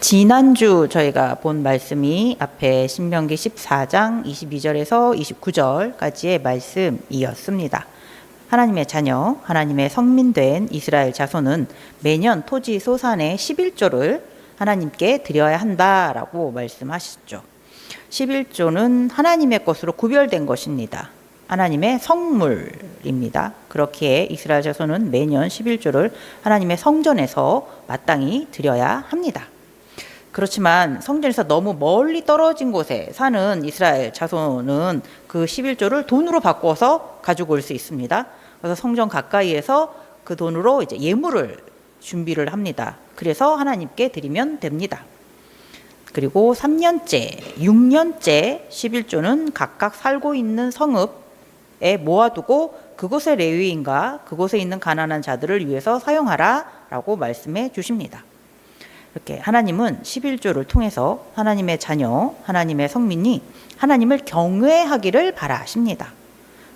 지난주 저희가 본 말씀이 앞에 신명기 14장 22절에서 29절까지의 말씀이었습니다. 하나님의 자녀, 하나님의 성민된 이스라엘 자손은 매년 토지 소산의 11조를 하나님께 드려야 한다라고 말씀하시죠. 11조는 하나님의 것으로 구별된 것입니다. 하나님의 성물입니다. 그렇기에 이스라엘 자손은 매년 11조를 하나님의 성전에서 마땅히 드려야 합니다. 그렇지만 성전에서 너무 멀리 떨어진 곳에 사는 이스라엘 자손은 그 11조를 돈으로 바꿔서 가지고 올 수 있습니다. 그래서 성전 가까이에서 그 돈으로 이제 예물을 준비를 합니다. 그래서 하나님께 드리면 됩니다. 그리고 3년째, 6년째 11조는 각각 살고 있는 성읍에 모아두고 그곳의 레위인과 그곳에 있는 가난한 자들을 위해서 사용하라라고 말씀해 주십니다. 이렇게 하나님은 11조를 통해서 하나님의 자녀, 하나님의 성민이 하나님을 경외하기를 바라십니다.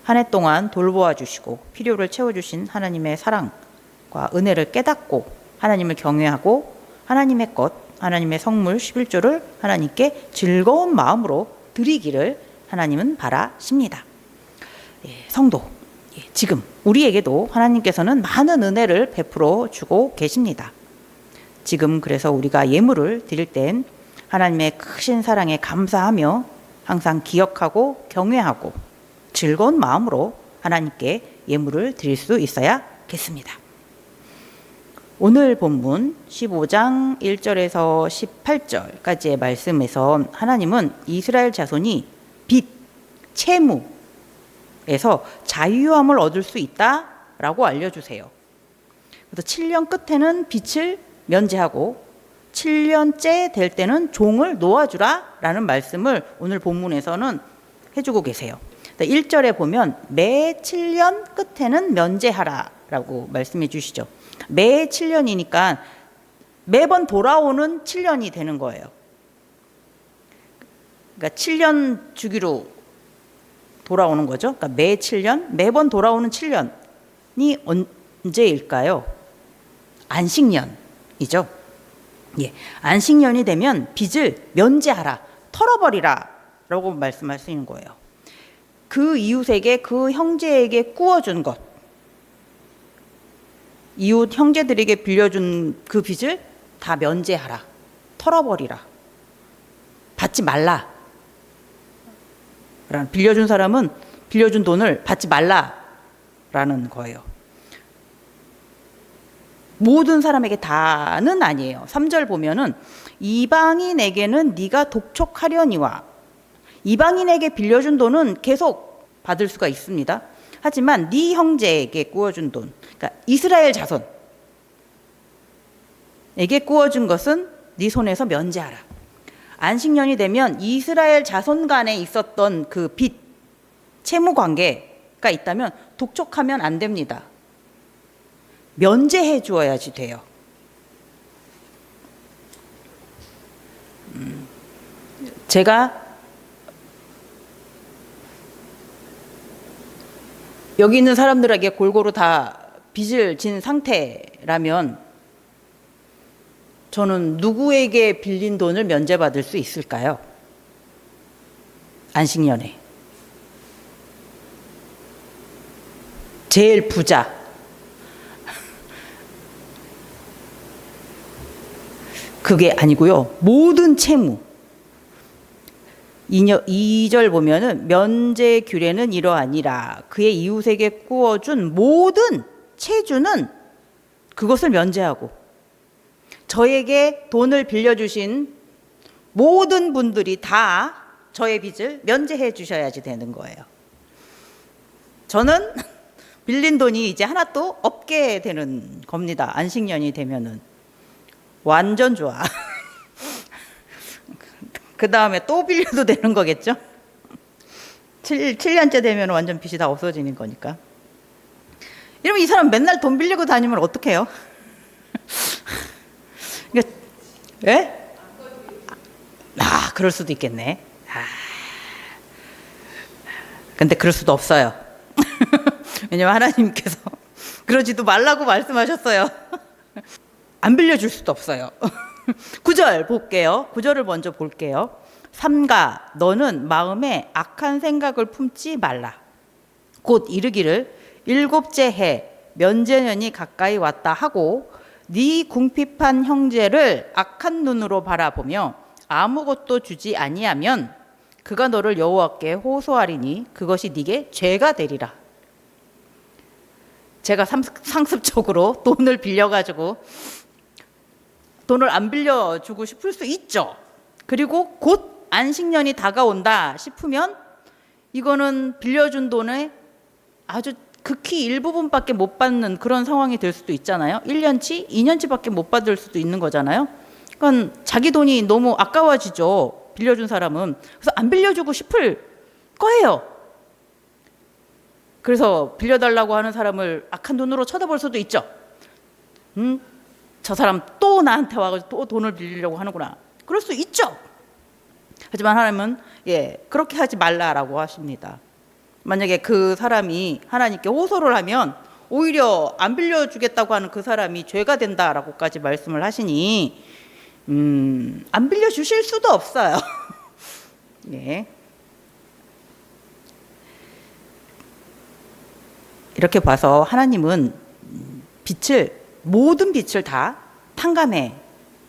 한 해 동안 돌보아 주시고 필요를 채워주신 하나님의 사랑과 은혜를 깨닫고 하나님을 경외하고 하나님의 것, 하나님의 성물 11조를 하나님께 즐거운 마음으로 드리기를 하나님은 바라십니다. 성도, 지금 우리에게도 하나님께서는 많은 은혜를 베풀어 주고 계십니다. 지금 그래서 우리가 예물을 드릴 땐 하나님의 크신 사랑에 감사하며 항상 기억하고 경외하고 즐거운 마음으로 하나님께 예물을 드릴 수 있어야겠습니다. 오늘 본문 15장 1절에서 18절까지의 말씀에서 하나님은 이스라엘 자손이 빚, 채무에서 자유함을 얻을 수 있다라고 알려주세요. 그래서 7년 끝에는 빚을 면제하고 7년째 될 때는 종을 놓아주라 라는 말씀을 오늘 본문에서는 해주고 계세요. 1절에 보면 매 7년 끝에는 면제하라 라고 말씀해 주시죠. 매 7년이니까 매번 돌아오는 7년이 되는 거예요. 그러니까 7년 주기로 돌아오는 거죠. 그러니까 매 7년, 매번 돌아오는 7년이 언제일까요? 안식년이죠. 안식년이 되면 빚을 면제하라, 털어버리라 라고 말씀하시는 거예요. 그 이웃에게, 그 형제에게 꾸어준 것, 이웃 형제들에게 빌려준 그 빚을 다 면제하라, 털어버리라, 받지 말라. 빌려준 사람은 빌려준 돈을 받지 말라라는 거예요. 모든 사람에게 다는 아니에요. 3절 보면은 이방인에게는 네가 독촉하려니와, 이방인에게 빌려준 돈은 계속 받을 수가 있습니다. 하지만 네 형제에게 꾸어준 돈, 그러니까 이스라엘 자손에게 꾸어준 것은 네 손에서 면제하라. 안식년이 되면 이스라엘 자손 간에 있었던 그 빚, 채무 관계가 있다면 독촉하면 안 됩니다. 면제해 주어야지 돼요. 제가 여기 있는 사람들에게 골고루 다 빚을 진 상태라면 저는 누구에게 빌린 돈을 면제받을 수 있을까요? 안식년에. 제일 부자. 그게 아니고요. 모든 채무. 2절 보면은 면제 규례는 이러하니라. 그의 이웃에게 꾸어준 모든 채주는 그것을 면제하고, 저에게 돈을 빌려주신 모든 분들이 다 저의 빚을 면제해 주셔야지 되는 거예요. 저는 빌린 돈이 이제 하나도 없게 되는 겁니다. 안식년이 되면은. 완전 좋아. 그 다음에 또 빌려도 되는 거겠죠? 7년째 되면 완전 빚이 다 없어지는 거니까. 이러면 이 사람 맨날 돈 빌리고 다니면 어떡해요? 예? 그럴 수도 있겠네. 근데 그럴 수도 없어요. 왜냐면 하나님께서 그러지도 말라고 말씀하셨어요. 안 빌려줄 수도 없어요. 9절 볼게요. 9절을 먼저 볼게요. 삼가 너는 마음에 악한 생각을 품지 말라. 곧 이르기를 일곱째 해 면제년이 가까이 왔다 하고 네 궁핍한 형제를 악한 눈으로 바라보며 아무것도 주지 아니하면 그가 너를 여호와께 호소하리니 그것이 네게 죄가 되리라. 제가 상습적으로 돈을 빌려가지고 돈을 안 빌려주고 싶을 수 있죠. 그리고 곧 안식년이 다가온다 싶으면 이거는 빌려준 돈의 아주 극히 일부분밖에 못 받는 그런 상황이 될 수도 있잖아요. 1년치, 2년치밖에 못 받을 수도 있는 거잖아요. 그러니까 자기 돈이 너무 아까워지죠. 빌려준 사람은. 그래서 안 빌려주고 싶을 거예요. 그래서 빌려달라고 하는 사람을 악한 눈으로 쳐다볼 수도 있죠. 저 사람 또 나한테 와가지고 또 돈을 빌리려고 하는구나. 그럴 수 있죠. 하지만 하나님은 그렇게 하지 말라라고 하십니다. 만약에 그 사람이 하나님께 호소를 하면 오히려 안 빌려주겠다고 하는 그 사람이 죄가 된다라고까지 말씀을 하시니 안 빌려주실 수도 없어요. 예. 이렇게 봐서 하나님은 모든 빛을 다 탕감해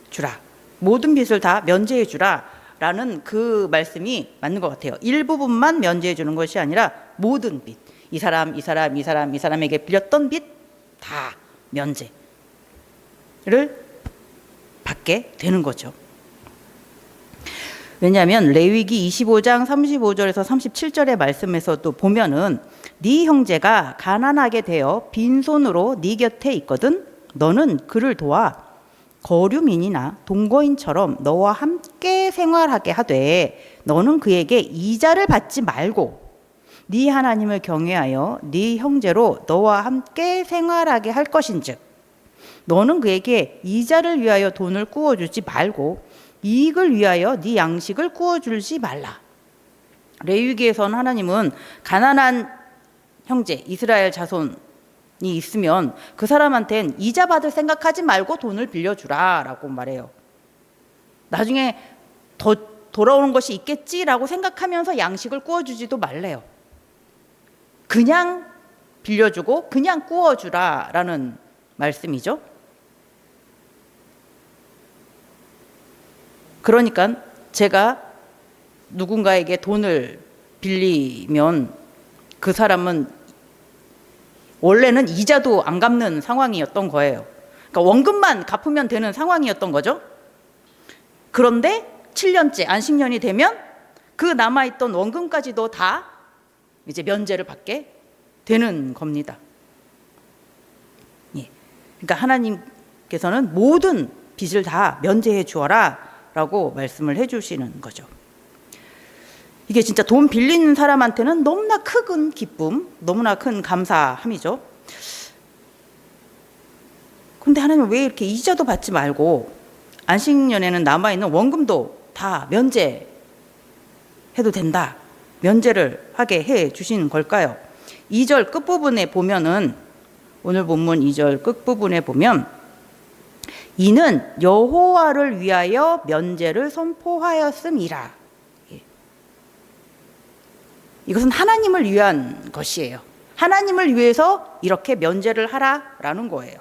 주라. 모든 빛을 다 면제해 주라. 라는 그 말씀이 맞는 것 같아요. 일부분만 면제해 주는 것이 아니라 모든 빛. 이 사람에게 빌렸던 빛 다 면제를 받게 되는 거죠. 왜냐하면 레위기 25장 35절에서 37절의 말씀에서도 보면은 네 형제가 가난하게 되어 빈손으로 네 곁에 있거든 너는 그를 도와 거류민이나 동거인처럼 너와 함께 생활하게 하되 너는 그에게 이자를 받지 말고 네 하나님을 경외하여 네 형제로 너와 함께 생활하게 할 것인즉 너는 그에게 이자를 위하여 돈을 꾸어주지 말고 이익을 위하여 네 양식을 꾸어주지 말라. 레위기에서는 하나님은 가난한 형제 이스라엘 자손이 있으면 그 사람한테는 이자 받을 생각하지 말고 돈을 빌려주라 라고 말해요. 나중에 더 돌아오는 것이 있겠지라고 생각하면서 양식을 꾸어주지도 말래요. 그냥 빌려주고 그냥 꾸어주라 라는 말씀이죠. 그러니까 제가 누군가에게 돈을 빌리면 그 사람은 원래는 이자도 안 갚는 상황이었던 거예요. 그러니까 원금만 갚으면 되는 상황이었던 거죠. 그런데 7년째 안식년이 되면 그 남아있던 원금까지도 다 이제 면제를 받게 되는 겁니다. 예. 그러니까 하나님께서는 모든 빚을 다 면제해 주어라 라고 말씀을 해주시는 거죠. 이게 진짜 돈 빌리는 사람한테는 너무나 큰 기쁨, 너무나 큰 감사함이죠. 근데 하나님은 왜 이렇게 이자도 받지 말고 안식년에는 남아있는 원금도 다 면제해도 된다, 면제를 하게 해 주시는 걸까요? 2절 끝부분에 보면은, 오늘 본문 2절 끝부분에 보면 이는 여호와를 위하여 면제를 선포하였음이라. 이것은 하나님을 위한 것이에요. 하나님을 위해서 이렇게 면제를 하라라는 거예요.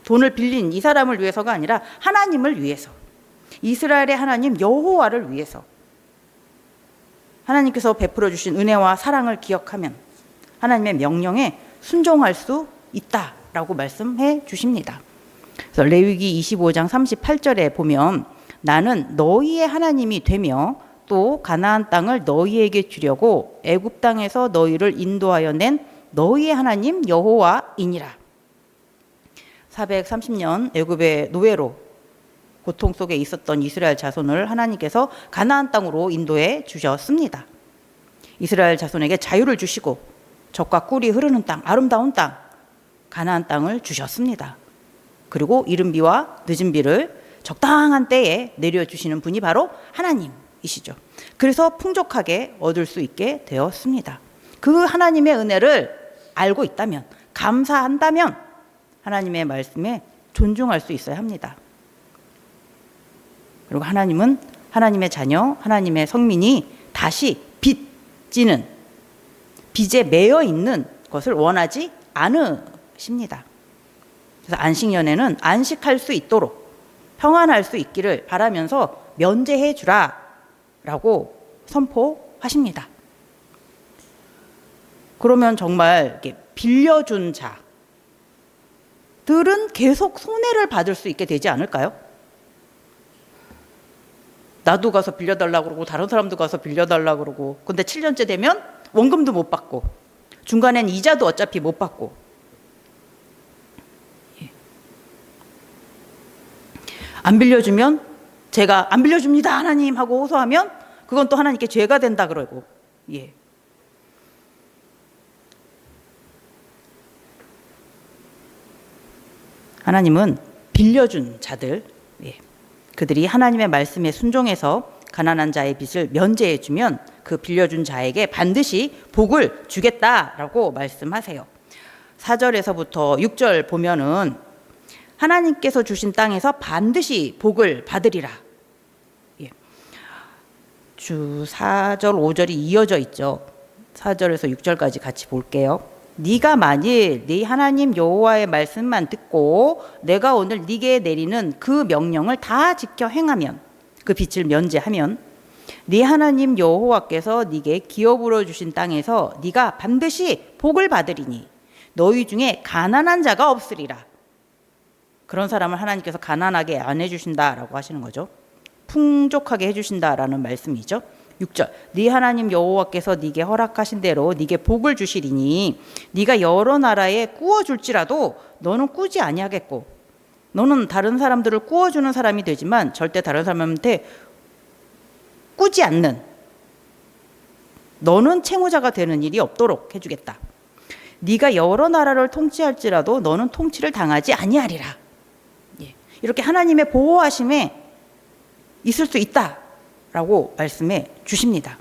돈을 빌린 이 사람을 위해서가 아니라 하나님을 위해서, 이스라엘의 하나님 여호와를 위해서, 하나님께서 베풀어 주신 은혜와 사랑을 기억하면 하나님의 명령에 순종할 수 있다라고 말씀해 주십니다. 그래서 레위기 25장 38절에 보면 나는 너희의 하나님이 되며 또 가나안 땅을 너희에게 주려고 애굽 땅에서 너희를 인도하여 낸 너희의 하나님 여호와이니라. 430년 애굽의 노예로 고통 속에 있었던 이스라엘 자손을 하나님께서 가나안 땅으로 인도해 주셨습니다. 이스라엘 자손에게 자유를 주시고 젖과 꿀이 흐르는 땅, 아름다운 땅, 가나안 땅을 주셨습니다. 그리고 이른 비와 늦은 비를 적당한 때에 내려주시는 분이 바로 하나님이시죠. 그래서 풍족하게 얻을 수 있게 되었습니다. 그 하나님의 은혜를 알고 있다면, 감사한다면 하나님의 말씀에 존중할 수 있어야 합니다. 그리고 하나님은 하나님의 자녀, 하나님의 성민이 다시 빚지는, 빚에 매여 있는 것을 원하지 않으십니다. 그래서 안식년에는 안식할 수 있도록 평안할 수 있기를 바라면서 면제해 주라 라고 선포하십니다. 그러면 정말 이렇게 빌려준 자들은 계속 손해를 받을 수 있게 되지 않을까요? 나도 가서 빌려달라고 그러고 다른 사람도 가서 빌려달라고 그러고, 근데 7년째 되면 원금도 못 받고 중간엔 이자도 어차피 못 받고. 안 빌려주면 제가 안 빌려줍니다 하나님 하고 호소하면 그건 또 하나님께 죄가 된다 그러고. 하나님은 빌려준 자들, 그들이 하나님의 말씀에 순종해서 가난한 자의 빚을 면제해주면 그 빌려준 자에게 반드시 복을 주겠다라고 말씀하세요. 4절에서부터 6절 보면은 하나님께서 주신 땅에서 반드시 복을 받으리라. 주 4절, 5절이 이어져 있죠. 4절에서 6절까지 같이 볼게요. 네가 만일 네 하나님 여호와의 말씀만 듣고 내가 오늘 네게 내리는 그 명령을 다 지켜 행하면, 그 빚을 면제하면 네 하나님 여호와께서 네게 기업으로 주신 땅에서 네가 반드시 복을 받으리니 너희 중에 가난한 자가 없으리라. 그런 사람을 하나님께서 가난하게 안 해주신다라고 하시는 거죠. 풍족하게 해주신다라는 말씀이죠. 6절, 네 하나님 여호와께서 네게 허락하신 대로 네게 복을 주시리니 네가 여러 나라에 꾸어줄지라도 너는 꾸지 아니하겠고, 너는 다른 사람들을 꾸어주는 사람이 되지만 절대 다른 사람한테 꾸지 않는, 너는 채무자가 되는 일이 없도록 해주겠다. 네가 여러 나라를 통치할지라도 너는 통치를 당하지 아니하리라. 이렇게 하나님의 보호하심에 있을 수 있다라고 말씀해 주십니다.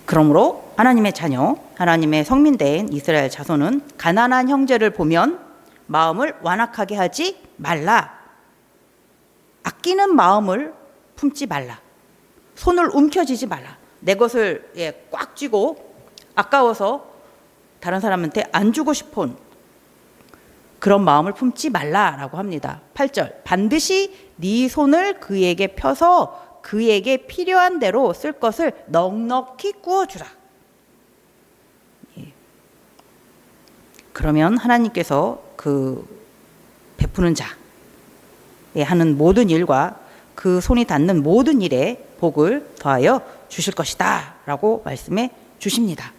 그러므로 하나님의 자녀, 하나님의 성민된 이스라엘 자손은 가난한 형제를 보면 마음을 완악하게 하지 말라. 아끼는 마음을 품지 말라. 손을 움켜쥐지 말라. 내 것을 꽉 쥐고 아까워서 다른 사람한테 안 주고 싶은 그런 마음을 품지 말라라고 합니다. 8절, 반드시 네 손을 그에게 펴서 그에게 필요한 대로 쓸 것을 넉넉히 꾸어주라. 그러면 하나님께서 그 베푸는 자에 하는 모든 일과 그 손이 닿는 모든 일에 복을 더하여 주실 것이다 라고 말씀해 주십니다.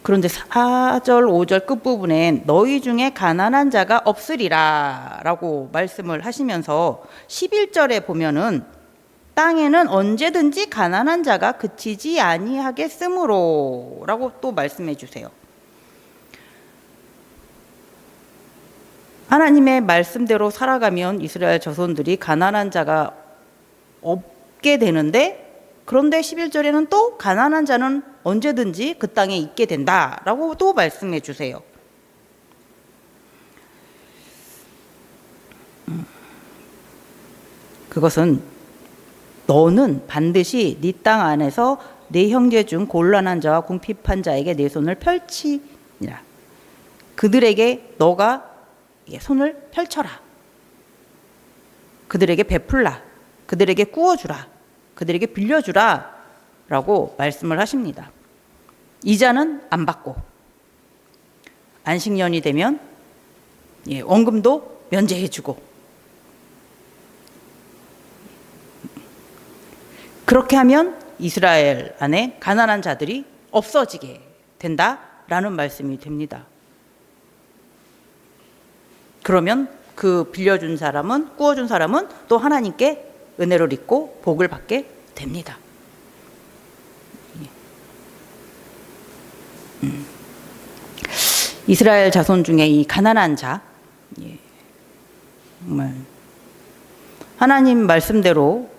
그런데 4절 5절 끝부분엔 너희 중에 가난한 자가 없으리라 라고 말씀을 하시면서 11절에 보면은 땅에는 언제든지 가난한 자가 그치지 아니하겠으므로 라고 또 말씀해 주세요. 하나님의 말씀대로 살아가면 이스라엘 자손들이 가난한 자가 없게 되는데, 그런데 11절에는 또 가난한 자는 언제든지 그 땅에 있게 된다라고 또 말씀해 주세요. 그것은 너는 반드시 네 땅 안에서 네 형제 중 곤란한 자와 궁핍한 자에게 네 손을 펼치니라. 그들에게 너가 손을 펼쳐라. 그들에게 베풀라. 그들에게 꾸어주라. 그들에게 빌려주라 라고 말씀을 하십니다. 이자는 안 받고 안식년이 되면 원금도 면제해주고, 그렇게 하면 이스라엘 안에 가난한 자들이 없어지게 된다라는 말씀이 됩니다. 그러면 그 빌려준 사람은, 꾸어준 사람은 또 하나님께 은혜를 입고 복을 받게 됩니다. 이스라엘 자손 중에 이 가난한 자, 정말 하나님 말씀대로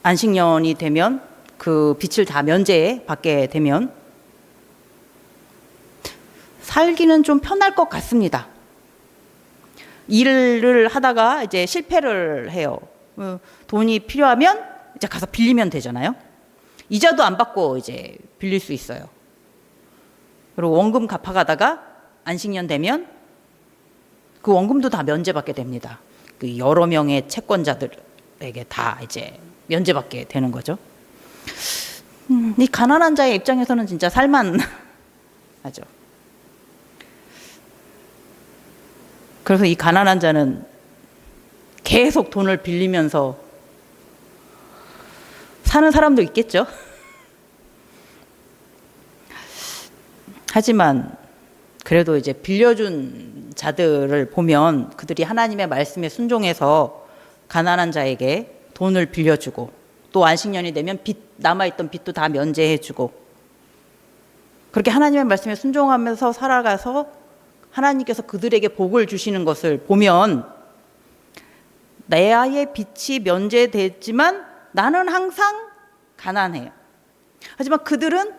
안식년이 되면 그 빚을 다 면제 받게 되면 살기는 좀 편할 것 같습니다. 일을 하다가 이제 실패를 해요. 돈이 필요하면 이제 가서 빌리면 되잖아요. 이자도 안 받고 이제 빌릴 수 있어요. 그리고 원금 갚아가다가 안식년 되면 그 원금도 다 면제받게 됩니다. 그 여러 명의 채권자들에게 다 이제 면제받게 되는 거죠. 이 가난한 자의 입장에서는 진짜 살만하죠. 그래서 이 가난한 자는 계속 돈을 빌리면서 사는 사람도 있겠죠. 하지만 그래도 이제 빌려준 자들을 보면 그들이 하나님의 말씀에 순종해서 가난한 자에게 돈을 빌려주고 또 안식년이 되면 남아있던 빚도 다 면제해주고 그렇게 하나님의 말씀에 순종하면서 살아가서 하나님께서 그들에게 복을 주시는 것을 보면 내 빚이 면제됐지만 나는 항상 가난해요. 하지만 그들은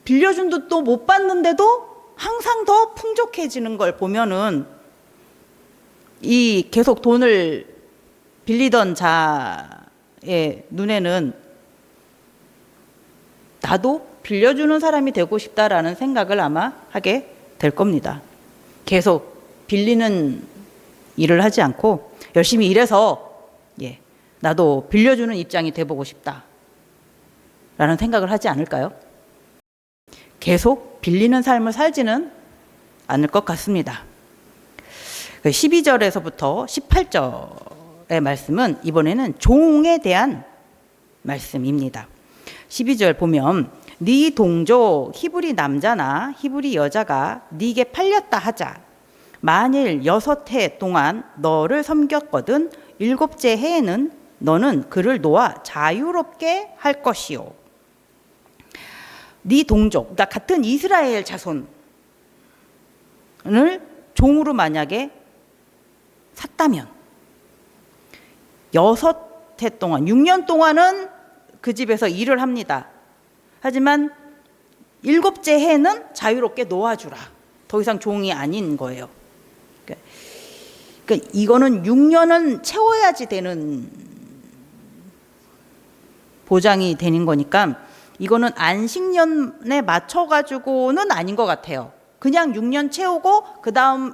빌려준 돈도 못 받는데도 항상 더 풍족해지는 걸 보면은 이 계속 돈을 빌리던 자의 눈에는 나도 빌려주는 사람이 되고 싶다라는 생각을 아마 하게 될 겁니다. 계속 빌리는 일을 하지 않고 열심히 일해서 나도 빌려주는 입장이 돼보고 싶다라는 생각을 하지 않을까요? 계속 빌리는 삶을 살지는 않을 것 같습니다. 12절에서부터 18절의 말씀은 이번에는 종에 대한 말씀입니다. 12절 보면 네 동족 히브리 남자나 히브리 여자가 네게 팔렸다 하자. 만일 6해 동안 너를 섬겼거든 7째 해에는 너는 그를 놓아 자유롭게 할 것이요. 네 동족, 그러니까 같은 이스라엘 자손을 종으로 만약에 샀다면 6해 동안, 6년 동안은 그 집에서 일을 합니다. 하지만 7째 해는 자유롭게 놓아주라. 더 이상 종이 아닌 거예요. 그러니까 이거는 6년은 채워야지 되는 보장이 되는 거니까 이거는 안식년에 맞춰가지고는 아닌 것 같아요. 그냥 6년 채우고 그 다음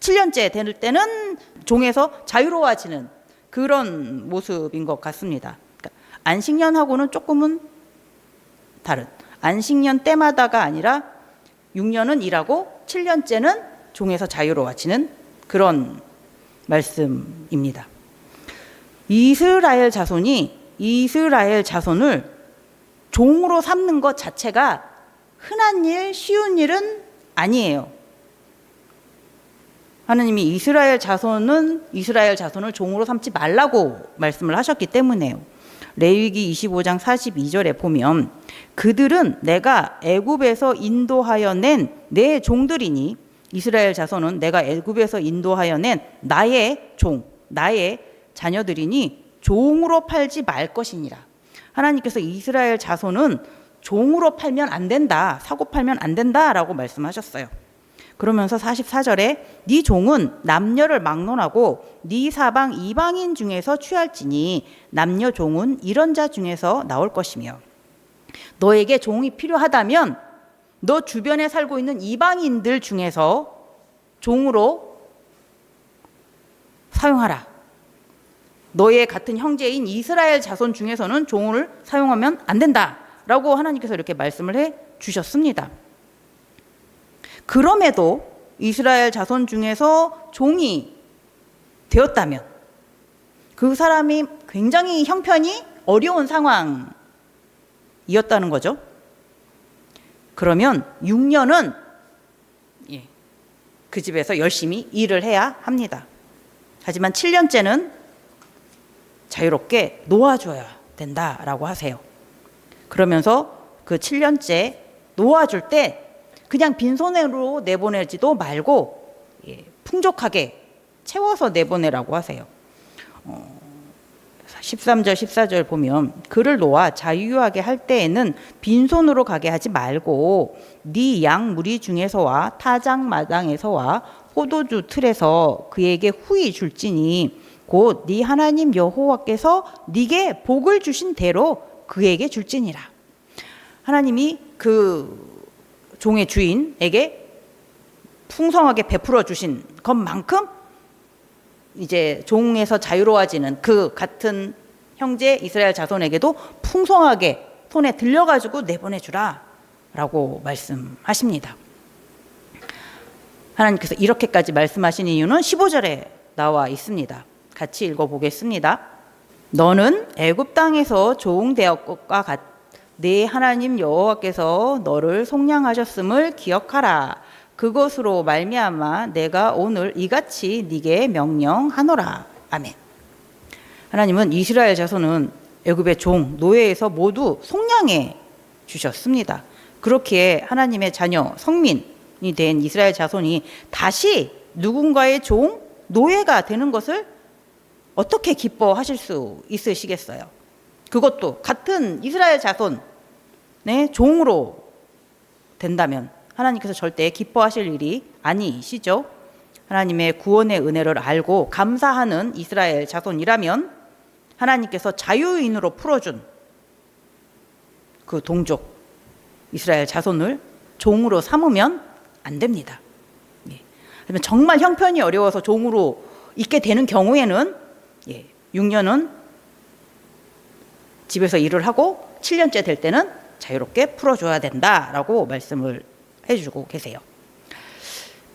7년째 될 때는 종에서 자유로워지는 그런 모습인 것 같습니다. 그러니까 안식년하고는 조금은 다른, 안식년 때마다가 아니라 6년은 일하고 7년째는 종에서 자유로워지는 그런 말씀입니다. 이스라엘 자손이 이스라엘 자손을 종으로 삼는 것 자체가 흔한 일, 쉬운 일은 아니에요. 하나님이 이스라엘 자손을 종으로 삼지 말라고 말씀을 하셨기 때문에요. 레위기 25장 42절에 보면 그들은 내가 애굽에서 인도하여 낸 내 종들이니 이스라엘 자손은 내가 애굽에서 인도하여 낸 나의 종, 나의 자녀들이니 종으로 팔지 말 것이니라. 하나님께서 이스라엘 자손은 종으로 팔면 안 된다, 사고 팔면 안 된다라고 말씀하셨어요. 그러면서 44절에 네 종은 남녀를 막론하고 네 사방 이방인 중에서 취할지니 남녀 종은 이런 자 중에서 나올 것이며 너에게 종이 필요하다면 너 주변에 살고 있는 이방인들 중에서 종으로 사용하라. 너의 같은 형제인 이스라엘 자손 중에서는 종을 사용하면 안 된다라고 하나님께서 이렇게 말씀을 해 주셨습니다. 그럼에도 이스라엘 자손 중에서 종이 되었다면 그 사람이 굉장히 형편이 어려운 상황이었다는 거죠. 그러면 6년은 그 집에서 열심히 일을 해야 합니다. 하지만 7년째는 자유롭게 놓아줘야 된다라고 하세요. 그러면서 그 7년째 놓아줄 때 그냥 빈손으로 내보내지도 말고 풍족하게 채워서 내보내라고 하세요. 13절 14절 보면 그를 놓아 자유하게 할 때에는 빈손으로 가게 하지 말고 네 양 무리 중에서와 타작 마당에서와 포도주 틀에서 그에게 후히 줄지니 곧 네 하나님 여호와께서 네게 복을 주신 대로 그에게 줄지니라. 하나님이 그 종의 주인에게 풍성하게 베풀어 주신 것만큼 이제 종에서 자유로워지는 그 같은 형제 이스라엘 자손에게도 풍성하게 손에 들려가지고 내보내주라 라고 말씀하십니다. 하나님께서 이렇게까지 말씀하신 이유는 15절에 나와 있습니다. 같이 읽어보겠습니다. 너는 애굽 땅에서 종되었 것과 네 하나님 여호와께서 너를 속량하셨음을 기억하라. 그것으로 말미암아 내가 오늘 이같이 네게 명령하노라. 아멘. 하나님은 이스라엘 자손은 애굽의 종, 노예에서 모두 속량해 주셨습니다. 그렇기에 하나님의 자녀, 성민이 된 이스라엘 자손이 다시 누군가의 종, 노예가 되는 것을 어떻게 기뻐하실 수 있으시겠어요? 그것도 같은 이스라엘 자손의 종으로 된다면 하나님께서 절대 기뻐하실 일이 아니시죠. 하나님의 구원의 은혜를 알고 감사하는 이스라엘 자손이라면 하나님께서 자유인으로 풀어준 그 동족 이스라엘 자손을 종으로 삼으면 안 됩니다. 그러면 정말 형편이 어려워서 종으로 있게 되는 경우에는 6년은 집에서 일을 하고 7년째 될 때는 자유롭게 풀어줘야 된다라고 말씀을 해주고 계세요.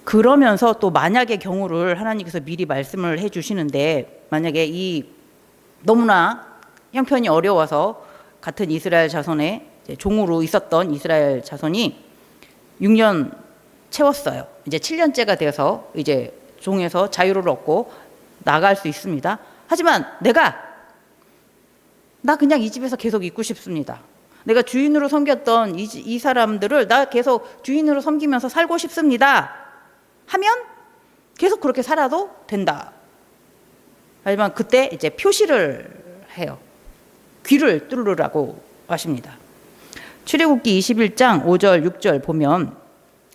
그러면서 또 만약의 경우를 하나님께서 미리 말씀을 해주시는데, 만약에 이 너무나 형편이 어려워서 같은 이스라엘 자손의 종으로 있었던 이스라엘 자손이 6년 채웠어요. 이제 7년째가 되어서 이제 종에서 자유를 얻고 나갈 수 있습니다. 하지만 나 그냥 이 집에서 계속 있고 싶습니다. 내가 주인으로 섬겼던 이 사람들을 나 계속 주인으로 섬기면서 살고 싶습니다 하면 계속 그렇게 살아도 된다. 하지만 그때 이제 표시를 해요. 귀를 뚫으라고 하십니다. 출애굽기 21장 5절 6절 보면,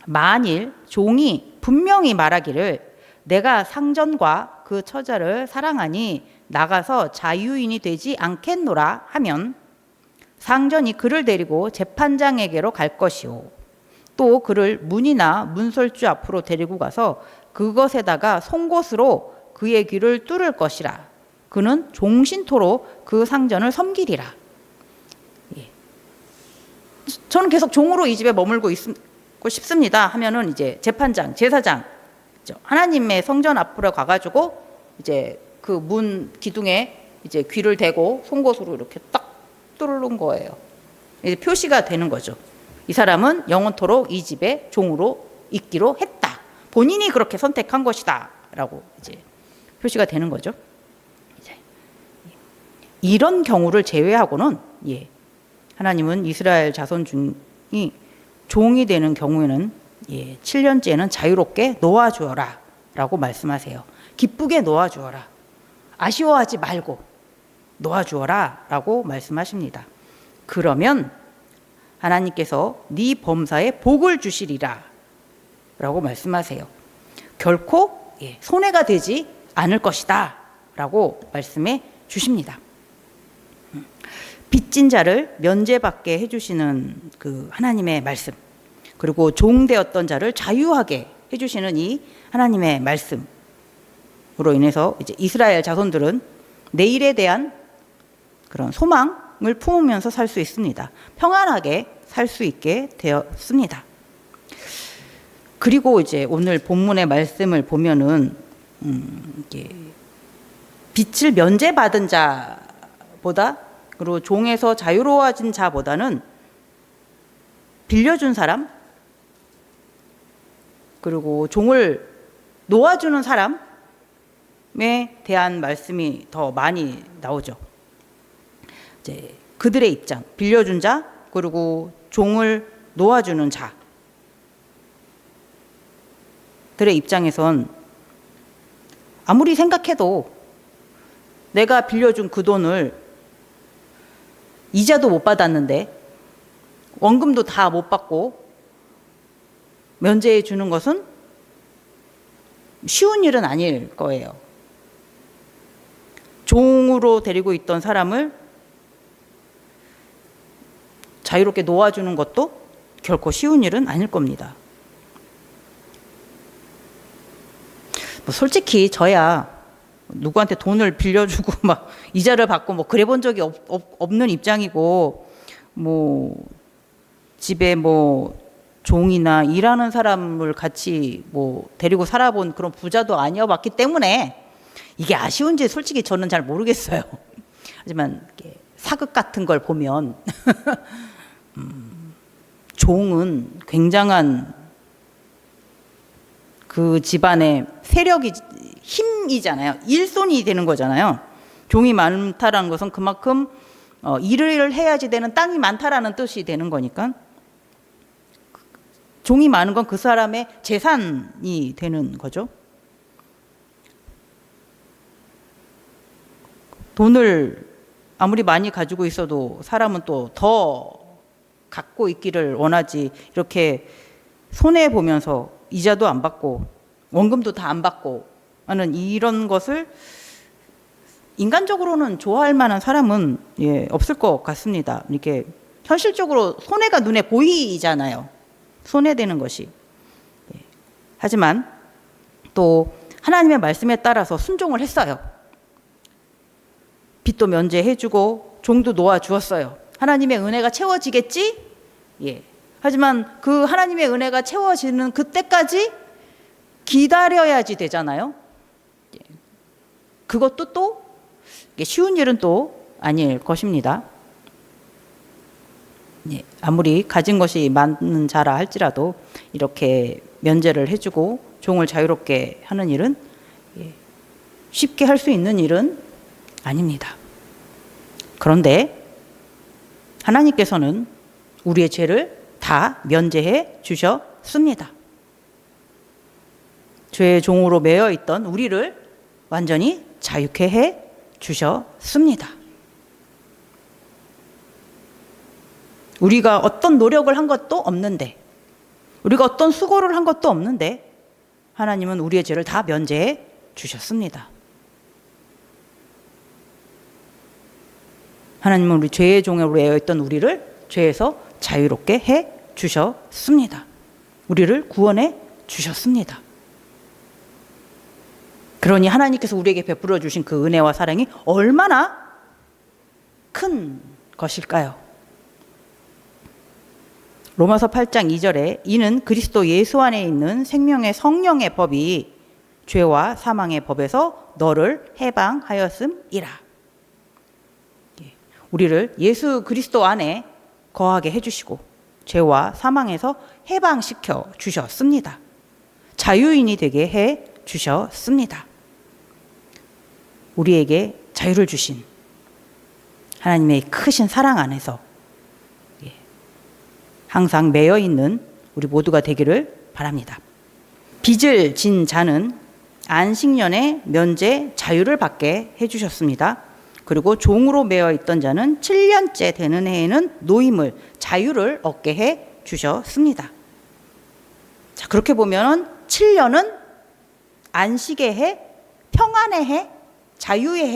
만일 종이 분명히 말하기를 내가 상전과 그 처자를 사랑하니 나가서 자유인이 되지 않겠노라 하면 상전이 그를 데리고 재판장에게로 갈 것이요, 또 그를 문이나 문설주 앞으로 데리고 가서 그것에다가 송곳으로 그의 귀를 뚫을 것이라. 그는 종신토록 그 상전을 섬기리라. 저는 계속 종으로 이 집에 머물고 있고 싶습니다 하면은 이제 재판장, 제사장, 하나님의 성전 앞으로 가가지고 이제 그 문 기둥에 이제 귀를 대고 송곳으로 이렇게 딱 뚫는 거예요. 이제 표시가 되는 거죠. 이 사람은 영원토록 이 집에 종으로 있기로 했다. 본인이 그렇게 선택한 것이다. 라고 이제 표시가 되는 거죠. 이제 이런 경우를 제외하고는 하나님은 이스라엘 자손 중이 종이 되는 경우에는 7년째는 자유롭게 놓아주어라 라고 말씀하세요. 기쁘게 놓아주어라. 아쉬워하지 말고 놓아주어라 라고 말씀하십니다. 그러면 하나님께서 네 범사에 복을 주시리라 라고 말씀하세요. 결코 손해가 되지 않을 것이다 라고 말씀해 주십니다. 빚진 자를 면제받게 해주시는 그 하나님의 말씀, 그리고 종되었던 자를 자유하게 해주시는 이 하나님의 말씀으로 인해서 이제 이스라엘 자손들은 내일에 대한 그런 소망을 품으면서 살 수 있습니다. 평안하게 살 수 있게 되었습니다. 그리고 이제 오늘 본문의 말씀을 보면은 빚을 면제받은 자보다, 그리고 종에서 자유로워진 자보다는 빌려준 사람, 그리고 종을 놓아주는 사람에 대한 말씀이 더 많이 나오죠. 이제 그들의 입장, 빌려준 자, 그리고 종을 놓아주는 자들의 입장에선 아무리 생각해도 내가 빌려준 그 돈을 이자도 못 받았는데 원금도 다 못 받고 면제해 주는 것은 쉬운 일은 아닐 거예요. 종으로 데리고 있던 사람을 자유롭게 놓아주는 것도 결코 쉬운 일은 아닐 겁니다. 솔직히 저야 누구한테 돈을 빌려주고 막 이자를 받고 뭐 그래 본 적이 없는 입장이고, 뭐 집에 뭐 종이나 일하는 사람을 같이 뭐 데리고 살아본 그런 부자도 아니어봤기 때문에 이게 아쉬운지 솔직히 저는 잘 모르겠어요. 하지만 사극 같은 걸 보면 종은 굉장한 그 집안의 세력이, 힘이잖아요. 일손이 되는 거잖아요. 종이 많다라는 것은 그만큼 일을 해야지 되는 땅이 많다라는 뜻이 되는 거니까, 종이 많은 건 그 사람의 재산이 되는 거죠. 돈을 아무리 많이 가지고 있어도 사람은 또 더 갖고 있기를 원하지, 이렇게 손해보면서 이자도 안 받고 원금도 다 안 받고 하는 이런 것을 인간적으로는 좋아할 만한 사람은 없을 것 같습니다. 이렇게 현실적으로 손해가 눈에 보이잖아요. 손해되는 것이. 하지만 또 하나님의 말씀에 따라서 순종을 했어요. 빚도 면제해주고 종도 놓아주었어요. 하나님의 은혜가 채워지겠지? 하지만 그 하나님의 은혜가 채워지는 그때까지 기다려야지 되잖아요. 그것도 또 쉬운 일은 또 아닐 것입니다. 아무리 가진 것이 많은 자라 할지라도 이렇게 면제를 해주고 종을 자유롭게 하는 일은 쉽게 할 수 있는 일은 아닙니다. 그런데 하나님께서는 우리의 죄를 다 면제해 주셨습니다. 죄의 종으로 매여 있던 우리를 완전히 자유케 해 주셨습니다. 우리가 어떤 노력을 한 것도 없는데, 우리가 어떤 수고를 한 것도 없는데 하나님은 우리의 죄를 다 면제해 주셨습니다. 하나님은 우리 죄의 종으로 매여 있던 우리를 죄에서 자유롭게 해 주셨습니다. 우리를 구원해 주셨습니다. 그러니 하나님께서 우리에게 베풀어 주신 그 은혜와 사랑이 얼마나 큰 것일까요? 로마서 8장 2절에 이는 그리스도 예수 안에 있는 생명의 성령의 법이 죄와 사망의 법에서 너를 해방하였음이라. 우리를 예수 그리스도 안에 거하게 해주시고 죄와 사망에서 해방시켜 주셨습니다. 자유인이 되게 해 주셨습니다. 우리에게 자유를 주신 하나님의 크신 사랑 안에서 항상 매여 있는 우리 모두가 되기를 바랍니다. 빚을 진 자는 안식년에 면제 자유를 받게 해주셨습니다. 그리고 종으로 매여 있던 자는 7년째 되는 해에는 노임을, 자유를 얻게 해 주셨습니다. 자, 그렇게 보면 7년은 안식의 해, 평안의 해, 자유의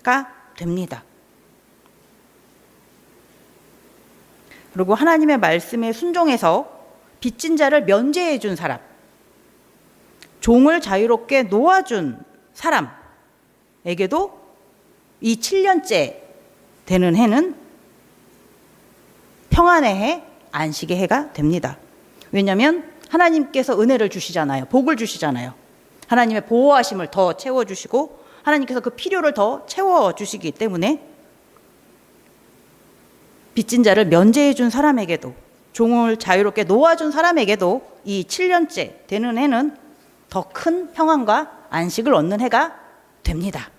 해가 됩니다. 그리고 하나님의 말씀에 순종해서 빚진 자를 면제해 준 사람, 종을 자유롭게 놓아준 사람에게도 이 7년째 되는 해는 평안의 해, 안식의 해가 됩니다. 왜냐하면 하나님께서 은혜를 주시잖아요. 복을 주시잖아요. 하나님의 보호하심을 더 채워주시고 하나님께서 그 필요를 더 채워주시기 때문에 빚진 자를 면제해 준 사람에게도, 종을 자유롭게 놓아준 사람에게도 이 7년째 되는 해는 더 큰 평안과 안식을 얻는 해가 됩니다.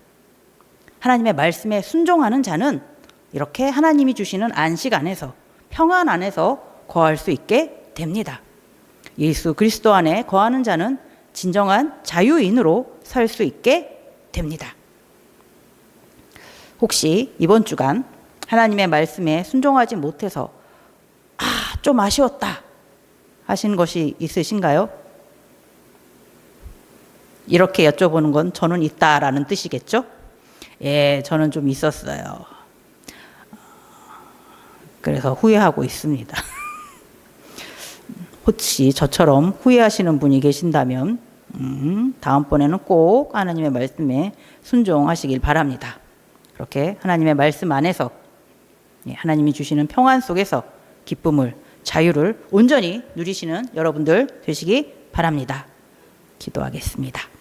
하나님의 말씀에 순종하는 자는 이렇게 하나님이 주시는 안식 안에서, 평안 안에서 거할 수 있게 됩니다. 예수 그리스도 안에 거하는 자는 진정한 자유인으로 살 수 있게 됩니다. 혹시 이번 주간 하나님의 말씀에 순종하지 못해서 좀 아쉬웠다 하신 것이 있으신가요? 이렇게 여쭤보는 건 저는 있다라는 뜻이겠죠? 예, 저는 좀 있었어요. 그래서 후회하고 있습니다. 혹시 저처럼 후회하시는 분이 계신다면 다음번에는 꼭 하나님의 말씀에 순종하시길 바랍니다. 그렇게 하나님의 말씀 안에서 하나님이 주시는 평안 속에서 기쁨을, 자유를 온전히 누리시는 여러분들 되시기 바랍니다. 기도하겠습니다.